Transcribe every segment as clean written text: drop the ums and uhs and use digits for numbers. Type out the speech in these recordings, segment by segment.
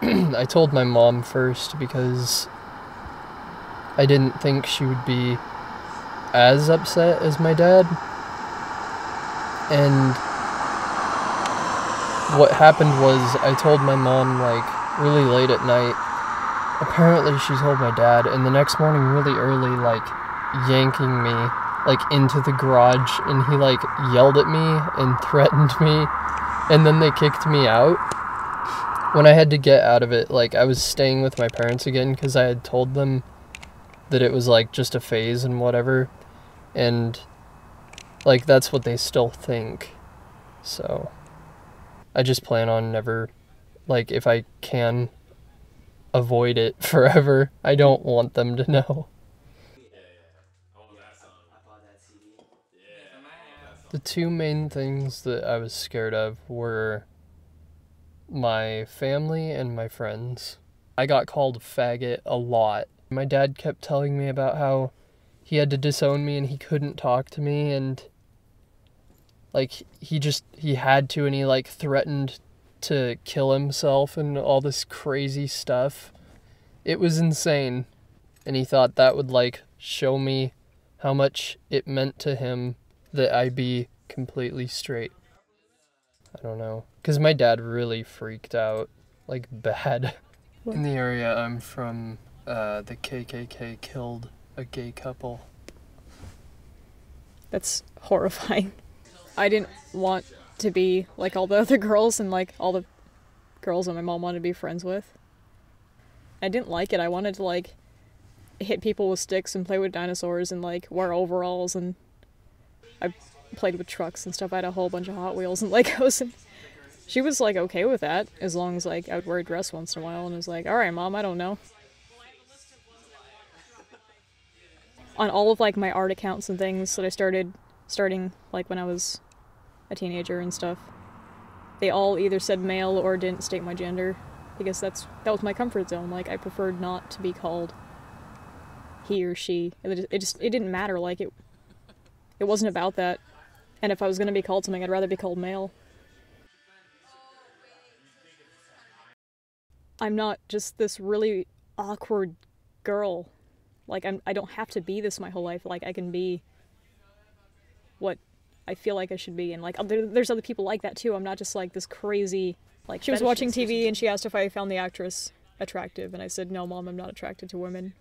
I told my mom first because I didn't think she would be as upset as my dad. And what happened was I told my mom, like, really late at night. Apparently she told my dad, and the next morning really early, like, yanking me, like, into the garage, and he, like, yelled at me and threatened me, and then they kicked me out. When I had to get out of it, like, I was staying with my parents again because I had told them that it was, like, just a phase and whatever, and, like, that's what they still think. So I just plan on never, like, if I can avoid it forever, I don't want them to know. The two main things that I was scared of were my family and my friends. I got called faggot a lot. My dad kept telling me about how he had to disown me and he couldn't talk to me, and like he had to, and he like threatened to kill himself and all this crazy stuff. It was insane. And he thought that would like show me how much it meant to him that I be completely straight. I don't know. Because my dad really freaked out. Like, bad. In the area I'm from, the KKK killed a gay couple. That's horrifying. I didn't want to be like all the other girls and like all the girls that my mom wanted to be friends with. I didn't like it. I wanted to like hit people with sticks and play with dinosaurs and like wear overalls, and I played with trucks and stuff. I had a whole bunch of Hot Wheels and Legos, and she was like okay with that as long as like I would wear a dress once in a while, and was like, alright mom, I don't know. On all of like my art accounts and things that I starting like when I was a teenager and stuff, they all either said male or didn't state my gender, because that was my comfort zone. Like I preferred not to be called he or she. It didn't matter. Like it wasn't about that. And if I was gonna be called something, I'd rather be called male. I'm not just this really awkward girl. Like I don't have to be this my whole life. Like I can be what I feel like I should be, and like there's other people like that too. I'm not just like this crazy. Like she was watching TV and she asked if I found the actress attractive, and I said, no mom, I'm not attracted to women.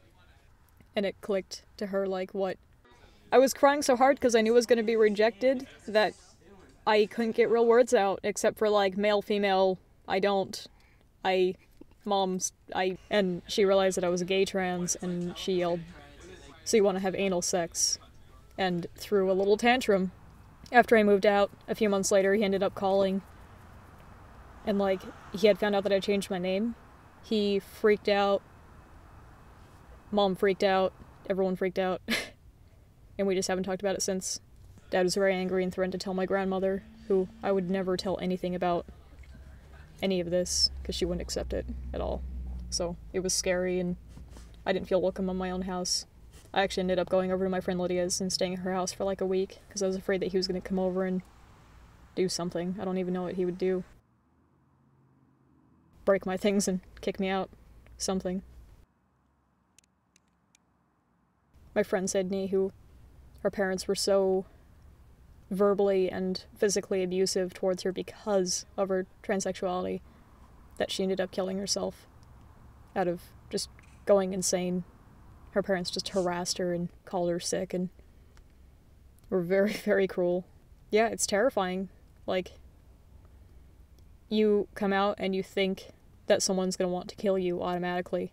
And it clicked to her like what? I was crying so hard because I knew I was going to be rejected that I couldn't get real words out except for like male, female, I don't, moms, and she realized that I was a gay trans, and she yelled, so you want to have anal sex? And threw a little tantrum. After I moved out, a few months later, he ended up calling, and like, he had found out that I changed my name. He freaked out. Mom freaked out. Everyone freaked out. And we just haven't talked about it since. Dad was very angry and threatened to tell my grandmother, who I would never tell anything about any of this, because she wouldn't accept it at all. So it was scary, and I didn't feel welcome in my own house. I actually ended up going over to my friend Lydia's and staying at her house for like a week, because I was afraid that he was going to come over and do something. I don't even know what he would do. Break my things and kick me out. Something. My friend Sydney, who her parents were so verbally and physically abusive towards her because of her transsexuality, that she ended up killing herself out of just going insane. Her parents just harassed her and called her sick and were very, very cruel. Yeah, it's terrifying. Like, you come out and you think that someone's gonna want to kill you automatically.